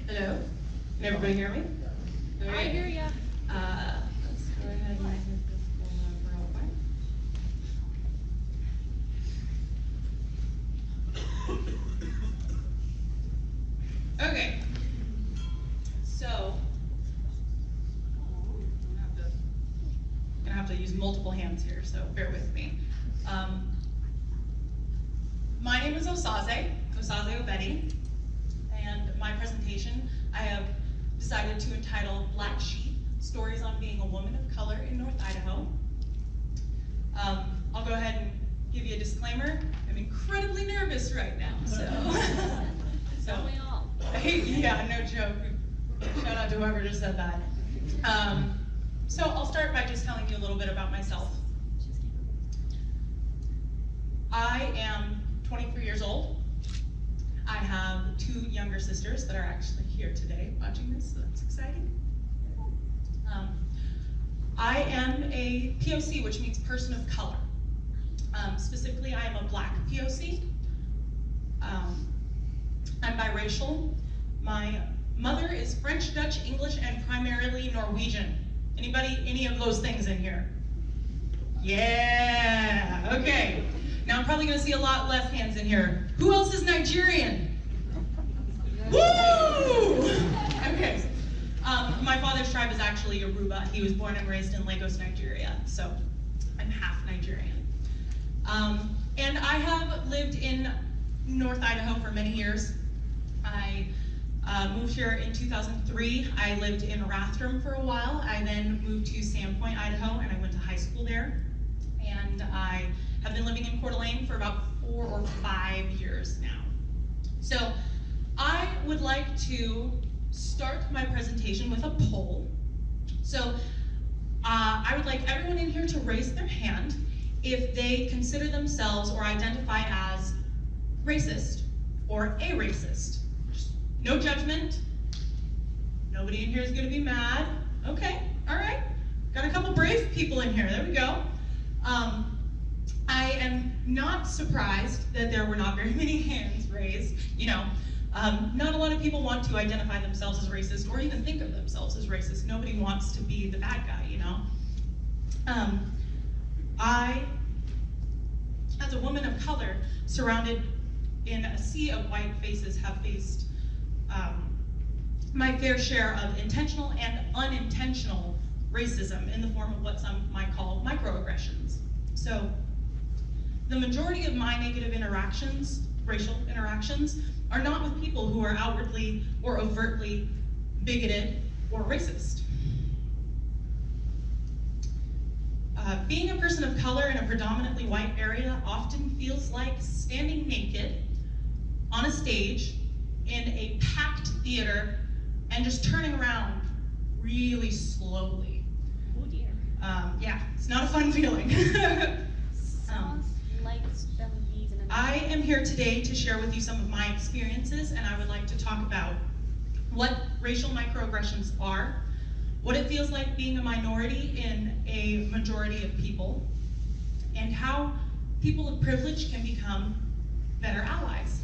Hello? Can everybody hear me? I hear ya. Let's go ahead and hit this one up real quick. Okay. So, I'm gonna have to use multiple hands here, so bear with me. My name is Osaze Ogbeide, and my presentation I have decided to entitle Black Sheep, Stories on Being a Woman of Color in North Idaho. I'll go ahead and give you a disclaimer. I'm incredibly nervous right now, so. Don't we all? Yeah, no joke. Shout out to whoever just said that. So I'll start by just telling you a little bit about myself. I am 23 years old. I have 2 younger sisters that are actually here today watching this, so that's exciting. I am a POC, which means person of color. Specifically, I am a Black POC. I'm biracial. My mother is French, Dutch, English, and primarily Norwegian. Anybody, any of those things in here? Yeah, okay. Now I'm probably gonna see a lot less hands in here. Who else is Nigerian? Woo! Okay. My father's tribe is actually Yoruba. He was born and raised in Lagos, Nigeria, so I'm half Nigerian. And I have lived in North Idaho for many years. I moved here in 2003. I lived in Rathdrum for a while. I then moved to Sandpoint, Idaho, and I went to high school there. And I have been living in Coeur d'Alene for about 4 or 5 years now. So I would like to start my presentation with a poll. So I would like everyone in here to raise their hand if they consider themselves or identify as racist or a racist. No judgment. Nobody in here is going to be mad. Okay, all right. Got a couple brave people in here. There we go. I am not surprised that there were not very many hands raised. You know, not a lot of people want to identify themselves as racist or even think of themselves as racist. Nobody wants to be the bad guy, you know. I, as a woman of color, surrounded in a sea of white faces, have faced my fair share of intentional and unintentional racism in the form of what some might call microaggressions. So the majority of my negative interactions, racial interactions, are not with people who are outwardly or overtly bigoted or racist. Being a person of color in a predominantly white area often feels like standing naked on a stage in a packed theater and just turning around really slowly. Oh dear. Yeah, it's not a fun feeling. Sounds like spelling bees in a I am here today to share with you some of my experiences, and I would like to talk about what racial microaggressions are, what it feels like being a minority in a majority of people, and how people of privilege can become better allies.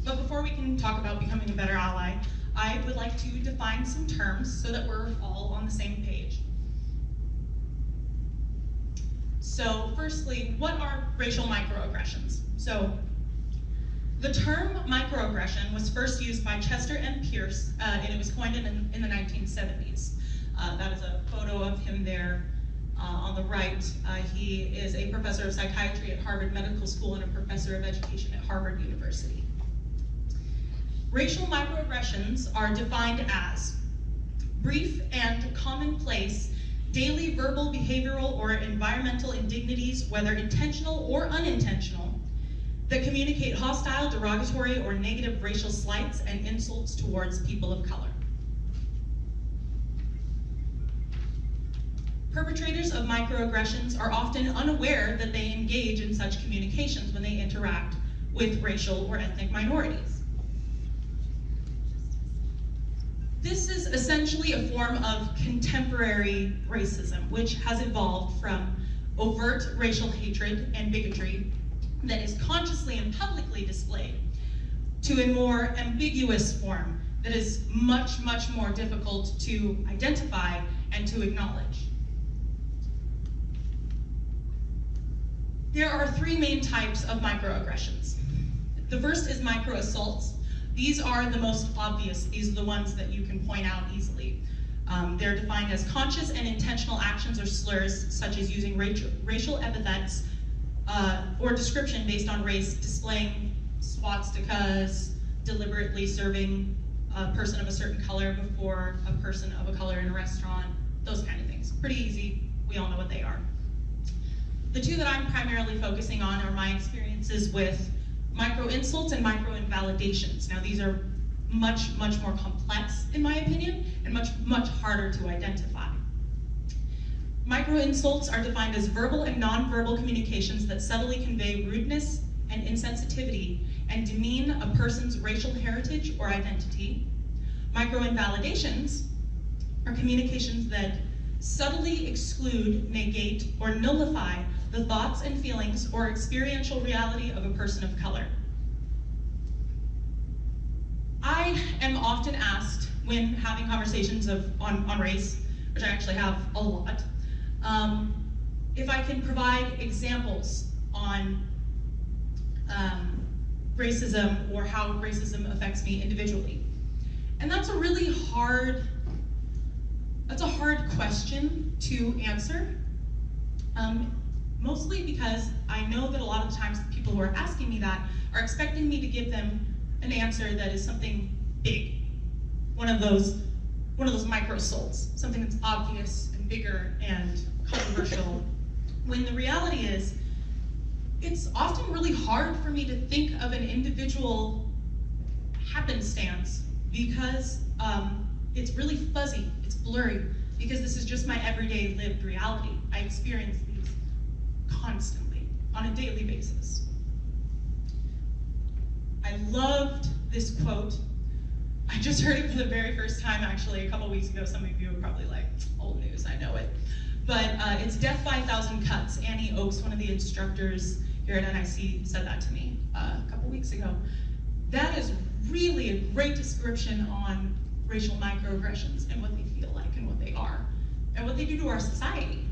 But before we can talk about becoming a better ally, I would like to define some terms so that we're all on the same page. So firstly, what are racial microaggressions? So the term microaggression was first used by Chester M. Pierce, and it was coined in the 1970s. That is a photo of him there on the right. He is a professor of psychiatry at Harvard Medical School and a professor of education at Harvard University. Racial microaggressions are defined as brief and commonplace daily verbal, behavioral, or environmental indignities, whether intentional or unintentional, that communicate hostile, derogatory, or negative racial slights and insults towards people of color. Perpetrators of microaggressions are often unaware that they engage in such communications when they interact with racial or ethnic minorities. This is essentially a form of contemporary racism, which has evolved from overt racial hatred and bigotry that is consciously and publicly displayed to a more ambiguous form that is much, much more difficult to identify and to acknowledge. There are three main types of microaggressions. The first is microassaults. These are the most obvious. These are the ones that you can point out easily. They're defined as conscious and intentional actions or slurs, such as using racial epithets or description based on race, displaying swastikas, deliberately serving a person of a certain color before a person of a color in a restaurant, those kind of things. Pretty easy, we all know what they are. The two that I'm primarily focusing on are my experiences with micro-insults and micro-invalidations. Now these are much, much more complex, in my opinion, and much, much harder to identify. Micro-insults are defined as verbal and non-verbal communications that subtly convey rudeness and insensitivity and demean a person's racial heritage or identity. Micro-invalidations are communications that subtly exclude, negate, or nullify the thoughts and feelings or experiential reality of a person of color. I am often asked when having conversations on race, which I actually have a lot, if I can provide examples on racism or how racism affects me individually. And that's a really hard question to answer, mostly because I know that a lot of the times the people who are asking me that are expecting me to give them an answer that is something big, one of those micro assaults, something that's obvious and bigger and controversial, when the reality is, it's often really hard for me to think of an individual happenstance because it's really fuzzy, it's blurry, because this is just my everyday lived reality. I experience these constantly, on a daily basis. I loved this quote. I just heard it for the very first time actually a couple weeks ago. Some of you are probably like, old news, I know it. But it's Death by a Thousand Cuts. Annie Oakes, one of the instructors here at NIC, said that to me a couple weeks ago. That is really a great description on racial microaggressions and what they feel like and what they are and what they do to our society.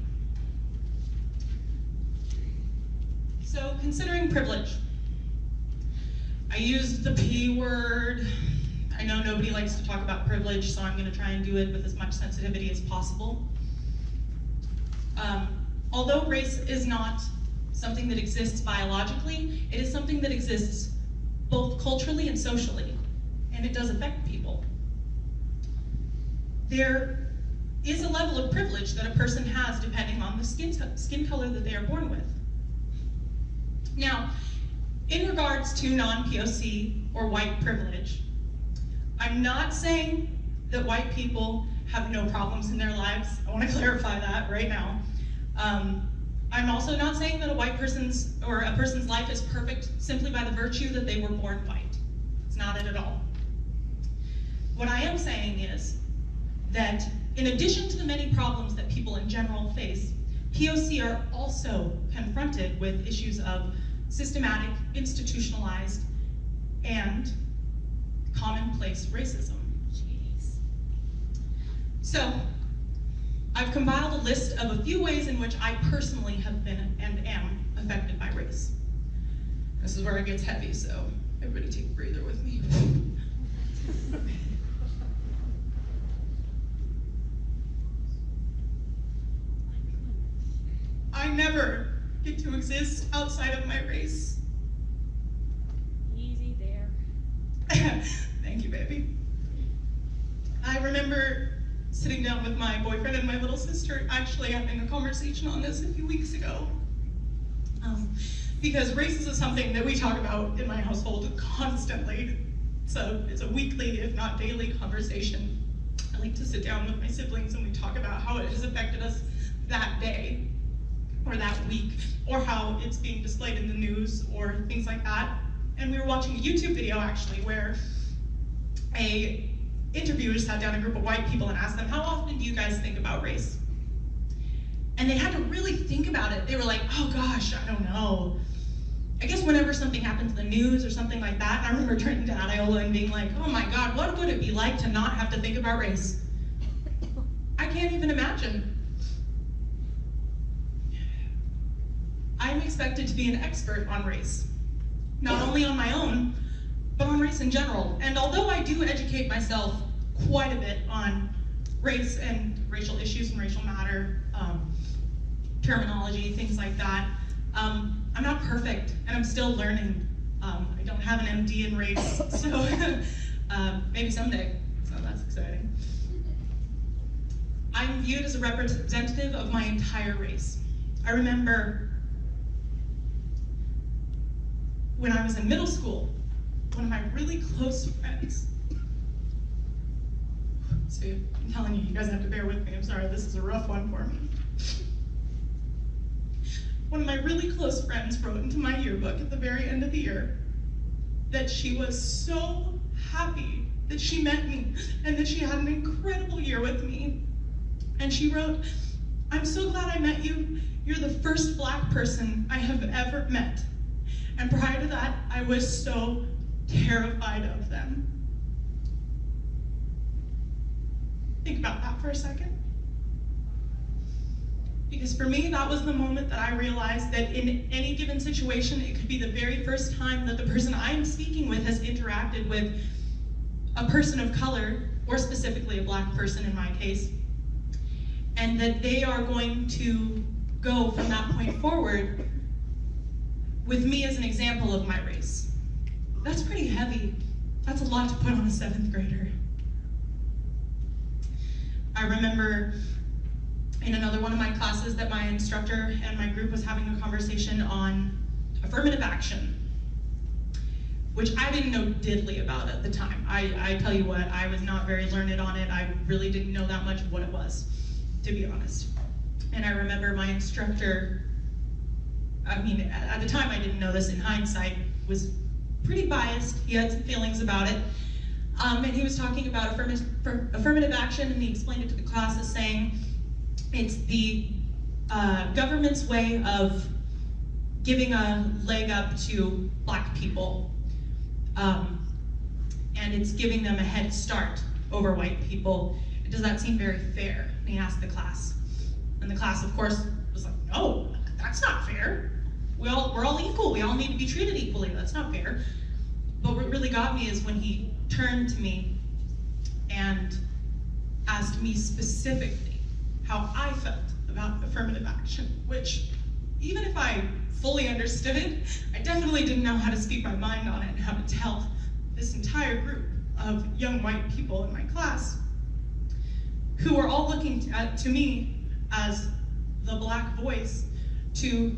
So considering privilege. I used the P word. I know nobody likes to talk about privilege, so I'm going to try and do it with as much sensitivity as possible. Although race is not something that exists biologically, it is something that exists both culturally and socially, and it does affect people. There is a level of privilege that a person has depending on the skin color that they are born with. Now, in regards to non-POC or white privilege, I'm not saying that white people have no problems in their lives. I want to clarify that right now. I'm also not saying that a person's life is perfect simply by the virtue that they were born white. It's not it at all. What I am saying is that in addition to the many problems that people in general face, POC are also confronted with issues of systematic, institutionalized, and commonplace racism. Jeez. So, I've compiled a list of a few ways in which I personally have been and am affected by race. This is where it gets heavy, so everybody take a breather with me. I never get to exist outside of my race. Easy there. Thank you, baby. I remember sitting down with my boyfriend and my little sister actually having a conversation on this a few weeks ago. Because race is something that we talk about in my household constantly. It's a weekly, if not daily, conversation. I like to sit down with my siblings and we talk about how it has affected us that day, or that week, or how it's being displayed in the news, or things like that. And we were watching a YouTube video actually where a interviewer sat down a group of white people and asked them, how often do you guys think about race? And they had to really think about it. They were like, oh gosh, I don't know. I guess whenever something happens in the news or something like that, I remember turning to Idaho and being like, oh my God, what would it be like to not have to think about race? I can't even imagine. I'm expected to be an expert on race, not only on my own, but on race in general. And although I do educate myself quite a bit on race and racial issues and racial matter, terminology, things like that, I'm not perfect, and I'm still learning. I don't have an MD in race, so maybe someday, so that's exciting. I'm viewed as a representative of my entire race. I remember when I was in middle school, one of my really close friends, so I'm telling you, you guys have to bear with me, I'm sorry, this is a rough one for me. One of my really close friends wrote into my yearbook at the very end of the year that she was so happy that she met me and that she had an incredible year with me. And she wrote, I'm so glad I met you. You're the first Black person I have ever met. And prior to that, I was so terrified of them. Think about that for a second. Because for me, that was the moment that I realized that in any given situation, it could be the very first time that the person I'm speaking with has interacted with a person of color, or specifically a Black person in my case, and that they are going to go from that point forward with me as an example of my race. That's pretty heavy. That's a lot to put on a 7th grader. I remember in another one of my classes that my instructor and my group was having a conversation on affirmative action, which I didn't know diddly about at the time. I tell you what, I was not very learned on it. I really didn't know that much of what it was, to be honest. And I remember my instructor, I mean, at the time I didn't know this, in hindsight, was pretty biased. He had some feelings about it. And he was talking about affirmative action, and he explained it to the class as saying, it's the government's way of giving a leg up to Black people. And it's giving them a head start over white people. Does that seem very fair? And he asked the class. And the class, of course, was like, no, that's not fair. We're all equal. We all need to be treated equally. That's not fair. But what really got me is when he turned to me and asked me specifically how I felt about affirmative action, which, even if I fully understood it, I definitely didn't know how to speak my mind on it and how to tell this entire group of young white people in my class who were all looking to me as the Black voice to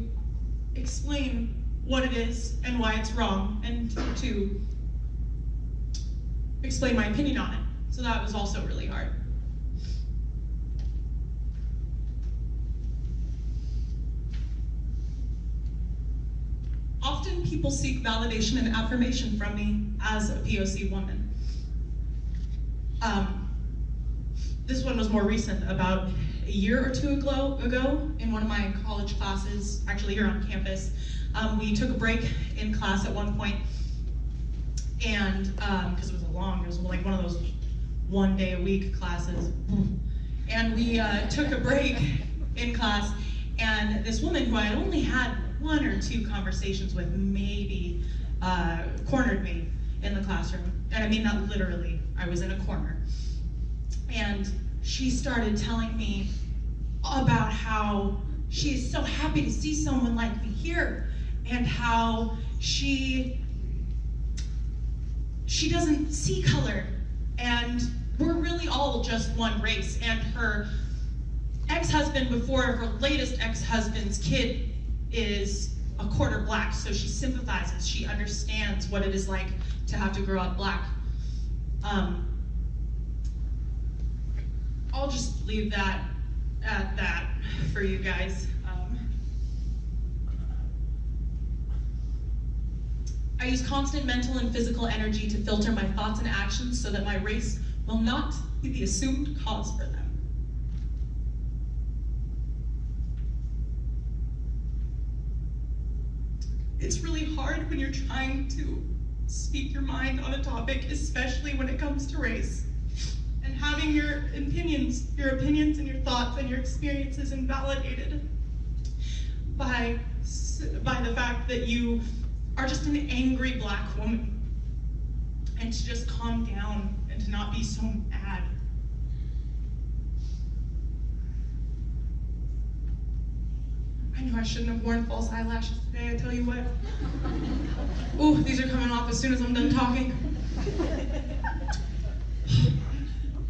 explain what it is and why it's wrong, and to explain my opinion on it. So that was also really hard. Often people seek validation and affirmation from me as a POC woman. This one was more recent. About a year or two ago, in one of my college classes, actually here on campus, we took a break in class at one point, and because it was like one of those 1 day a week classes, and we took a break in class, and this woman who I had only had 1 or 2 conversations with maybe cornered me in the classroom, and I mean that literally. I was in a corner, and she started telling me about how she is so happy to see someone like me here, and how she doesn't see color, and we're really all just one race, and her ex-husband before her latest ex-husband's kid is a quarter Black, so she sympathizes, she understands what it is like to have to grow up Black. I'll just leave that at that for you guys. I use constant mental and physical energy to filter my thoughts and actions so that my race will not be the assumed cause for them. It's really hard when you're trying to speak your mind on a topic, especially when it comes to race. And having your opinions and your thoughts and your experiences invalidated by the fact that you are just an angry Black woman. And to just calm down and to not be so mad. I know I shouldn't have worn false eyelashes today, I tell you what. Ooh, these are coming off as soon as I'm done talking.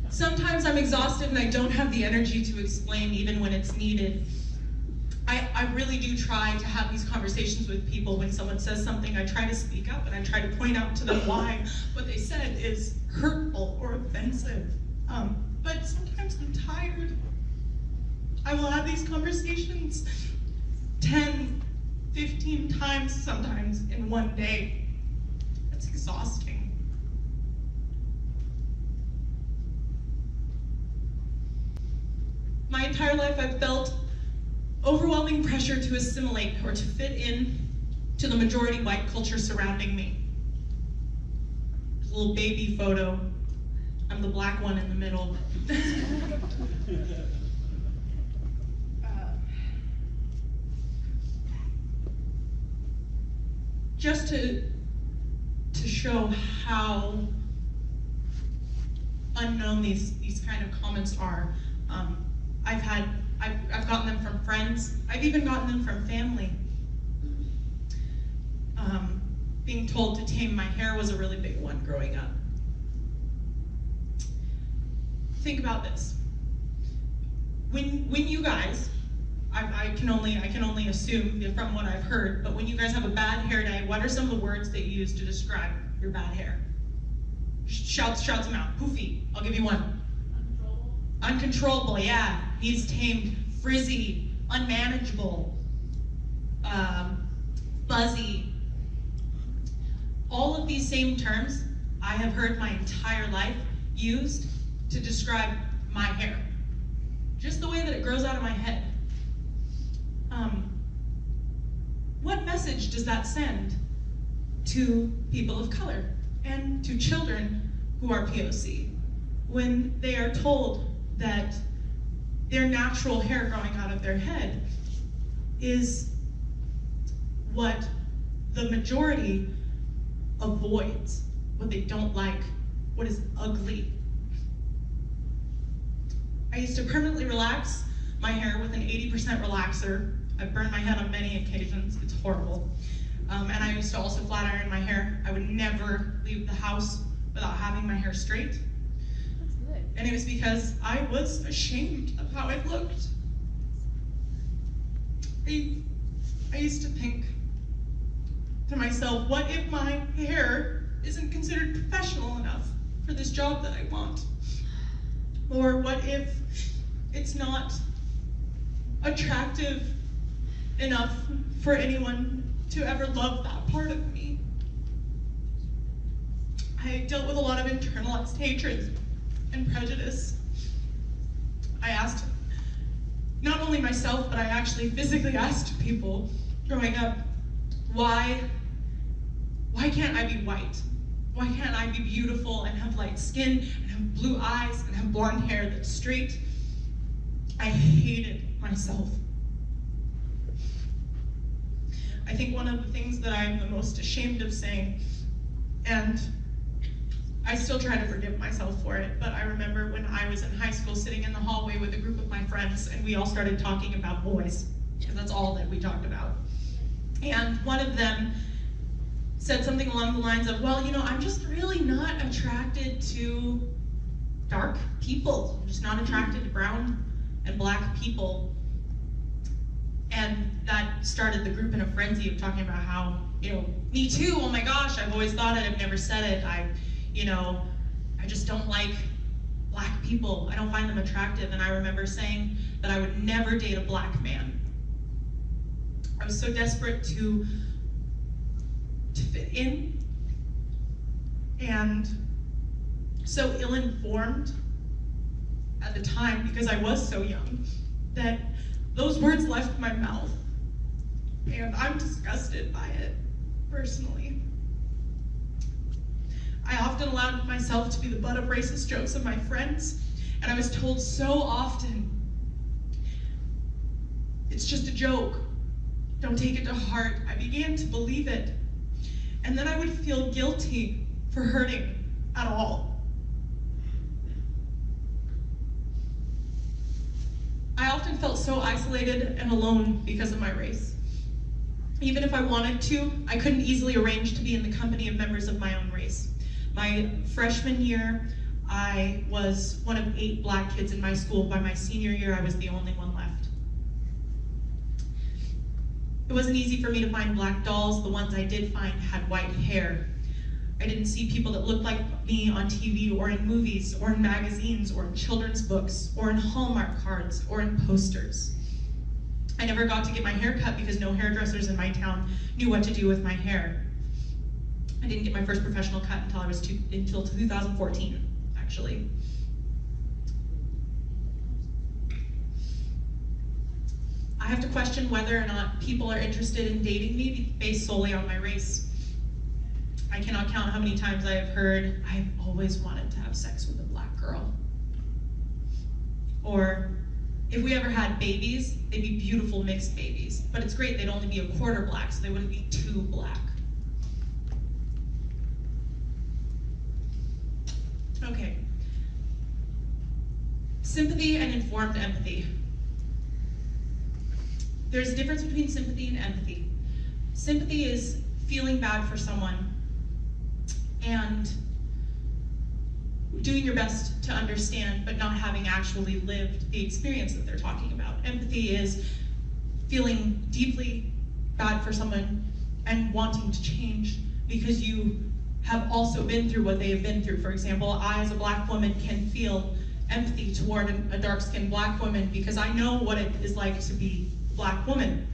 Sometimes I'm exhausted and I don't have the energy to explain even when it's needed. I really do try to have these conversations with people. When someone says something, I try to speak up and I try to point out to them why what they said is hurtful or offensive. But sometimes I'm tired. I will have these conversations 10, 15 times sometimes in one day. It's exhausting. My entire life I've felt overwhelming pressure to assimilate or to fit in to the majority white culture surrounding me. There's a little baby photo. I'm the Black one in the middle. Just to show how unknown these kind of comments are. I've gotten them from friends. I've even gotten them from family. Being told to tame my hair was a really big one growing up. Think about this. When you guys, I can only assume from what I've heard, but when you guys have a bad hair day, what are some of the words that you use to describe your bad hair? Shouts them out. Poofy. I'll give you one. Uncontrollable, yeah. Needs tamed. Frizzy. Unmanageable. Buzzy. All of these same terms I have heard my entire life used to describe my hair. Just the way that it grows out of my head. What message does that send to people of color and to children who are POC when they are told that their natural hair growing out of their head is what the majority avoids, what they don't like, what is ugly? I used to permanently relax my hair with an 80% relaxer. I've burned my head on many occasions. It's horrible. And I used to also flat iron my hair. I would never leave the house without having my hair straight. That's good. And it was because I was ashamed of how it looked. I used to think to myself, what if my hair isn't considered professional enough for this job that I want? Or what if it's not attractive enough for anyone to ever love that part of me? I dealt with a lot of internalized hatred and prejudice. I asked not only myself, but I actually physically asked people growing up, why can't I be white? Why can't I be beautiful and have light skin and have blue eyes and have blonde hair that's straight? I hated myself. I think one of the things that I'm the most ashamed of saying, and I still try to forgive myself for it, but I remember when I was in high school sitting in the hallway with a group of my friends and we all started talking about boys, because that's all that we talked about. And one of them said something along the lines of, well, you know, I'm just really not attracted to dark people. I'm just not attracted to brown and black people. And that started the group in a frenzy of talking about how, you know, me too, oh my gosh, I've always thought it, I've never said it. I just don't like black people. I don't find them attractive. And I remember saying that I would never date a black man. I was so desperate to fit in and so ill-informed at the time because I was so young that those words left my mouth and I'm disgusted by it, personally. I often allowed myself to be the butt of racist jokes of my friends, and I was told so often, it's just a joke, don't take it to heart. I began to believe it, and then I would feel guilty for hurting at all. I often felt so isolated and alone because of my race. Even if I wanted to, I couldn't easily arrange to be in the company of members of my own race. My freshman year, I was one of 8 black kids in my school. By my senior year, I was the only one left. It wasn't easy for me to find black dolls. The ones I did find had white hair. I didn't see people that looked like me on TV or in movies or in magazines or in children's books or in Hallmark cards or in posters. I never got to get my hair cut because no hairdressers in my town knew what to do with my hair. I didn't get my first professional cut until 2014, actually. I have to question whether or not people are interested in dating me based solely on my race. I cannot count how many times I have heard, I've always wanted to have sex with a black girl. Or, if we ever had babies, they'd be beautiful mixed babies. But it's great, they'd only be a quarter black, so they wouldn't be too black. Okay. Sympathy and informed empathy. There's a difference between sympathy and empathy. Sympathy is feeling bad for someone and doing your best to understand, but not having actually lived the experience that they're talking about. Empathy is feeling deeply bad for someone and wanting to change because you have also been through what they have been through. For example, I as a black woman can feel empathy toward a dark-skinned black woman because I know what it is like to be a black woman.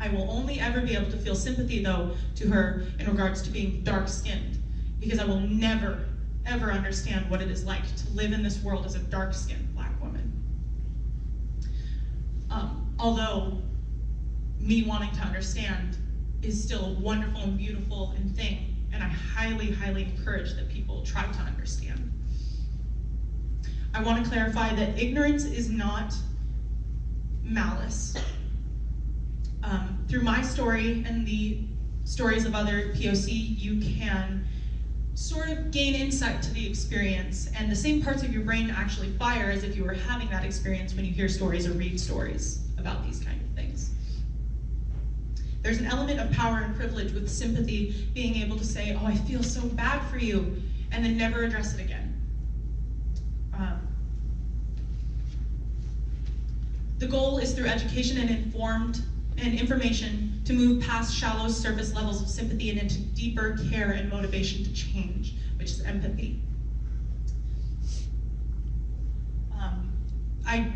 I will only ever be able to feel sympathy, though, to her in regards to being dark-skinned, because I will never, ever understand what it is like to live in this world as a dark-skinned black woman. Although me wanting to understand is still a wonderful and beautiful thing, and I highly, highly encourage that people try to understand. I want to clarify that ignorance is not malice. Through my story and the stories of other POC, you can sort of gain insight to the experience, and the same parts of your brain actually fire as if you were having that experience when you hear stories or read stories about these kind of things. There's an element of power and privilege with sympathy, being able to say, oh, I feel so bad for you, and then never address it again. The goal is through education and information to move past shallow surface levels of sympathy and into deeper care and motivation to change, which is empathy. I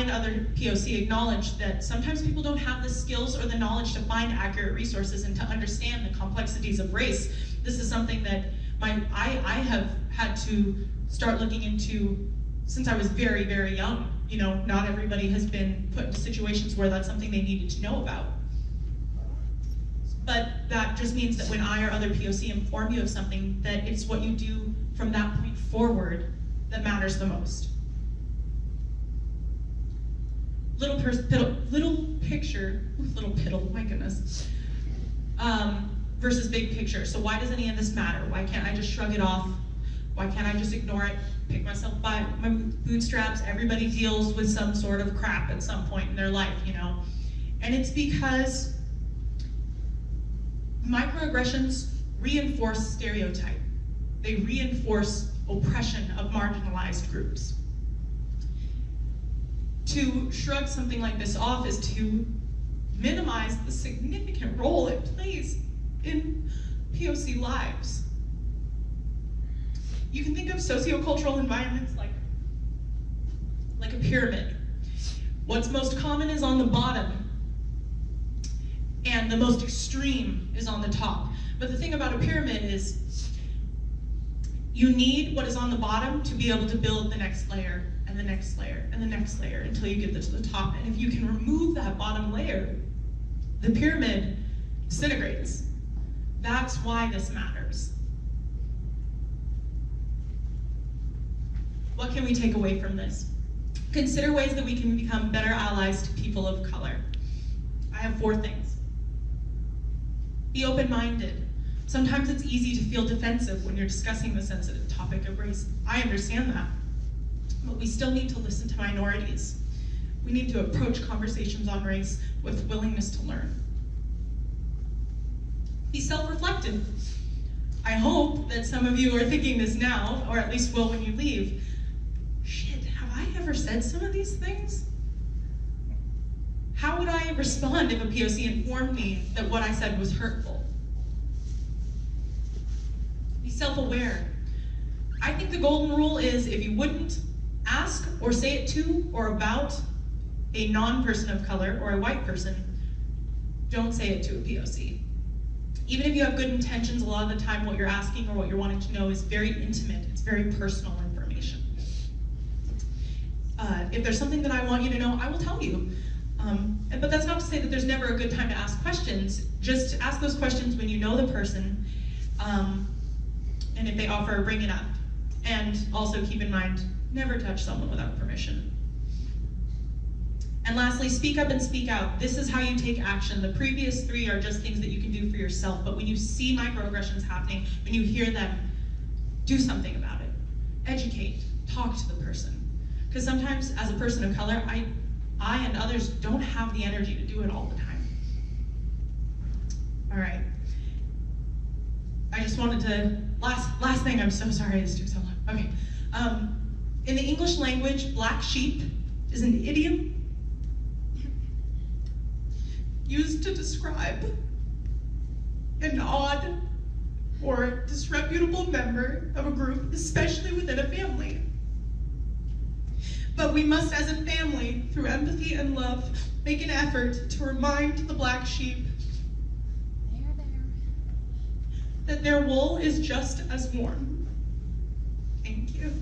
and other POC acknowledge that sometimes people don't have the skills or the knowledge to find accurate resources and to understand the complexities of race. This is something that I have had to start looking into since I was very, very young. You know, not everybody has been put into situations where that's something they needed to know about. But that just means that when I or other POC inform you of something, that it's what you do from that point forward that matters the most. Little picture, my goodness, versus big picture. So why does any of this matter? Why can't I just shrug it off? Why can't I just ignore it, pick myself by my bootstraps? Everybody deals with some sort of crap at some point in their life, you know? And it's because microaggressions reinforce stereotype. They reinforce oppression of marginalized groups. To shrug something like this off is to minimize the significant role it plays in POC lives. You can think of sociocultural environments like a pyramid. What's most common is on the bottom, and the most extreme is on the top. But the thing about a pyramid is you need what is on the bottom to be able to build the next layer, and the next layer, and the next layer, until you get to the top. And if you can remove that bottom layer, the pyramid disintegrates. That's why this matters. What can we take away from this? Consider ways that we can become better allies to people of color. I have 4 things. Be open-minded. Sometimes it's easy to feel defensive when you're discussing the sensitive topic of race. I understand that. But we still need to listen to minorities. We need to approach conversations on race with willingness to learn. Be self-reflective. I hope that some of you are thinking this now, or at least will when you leave. Shit, have I ever said some of these things? How would I respond if a POC informed me that what I said was hurtful? Be self-aware. I think the golden rule is if you wouldn't ask or say it to or about a non-person of color or a white person, don't say it to a POC. Even if you have good intentions, a lot of the time what you're asking or what you're wanting to know is very intimate, it's very personal information. If there's something that I want you to know, I will tell you. But that's not to say that there's never a good time to ask questions. Just ask those questions when you know the person, and if they offer, bring it up. And also keep in mind, never touch someone without permission. And lastly, speak up and speak out. This is how you take action. The previous 3 are just things that you can do for yourself, but when you see microaggressions happening, when you hear them, do something about it. Educate, talk to the person. Because sometimes as a person of color, I and others don't have the energy to do it all the time. All right. I just wanted to, last thing, I'm so sorry this took so long. Okay. In the English language, black sheep is an idiom used to describe an odd or disreputable member of a group, especially within a family. But we must, as a family, through empathy and love, make an effort to remind the black sheep that their wool is just as warm. Thank you.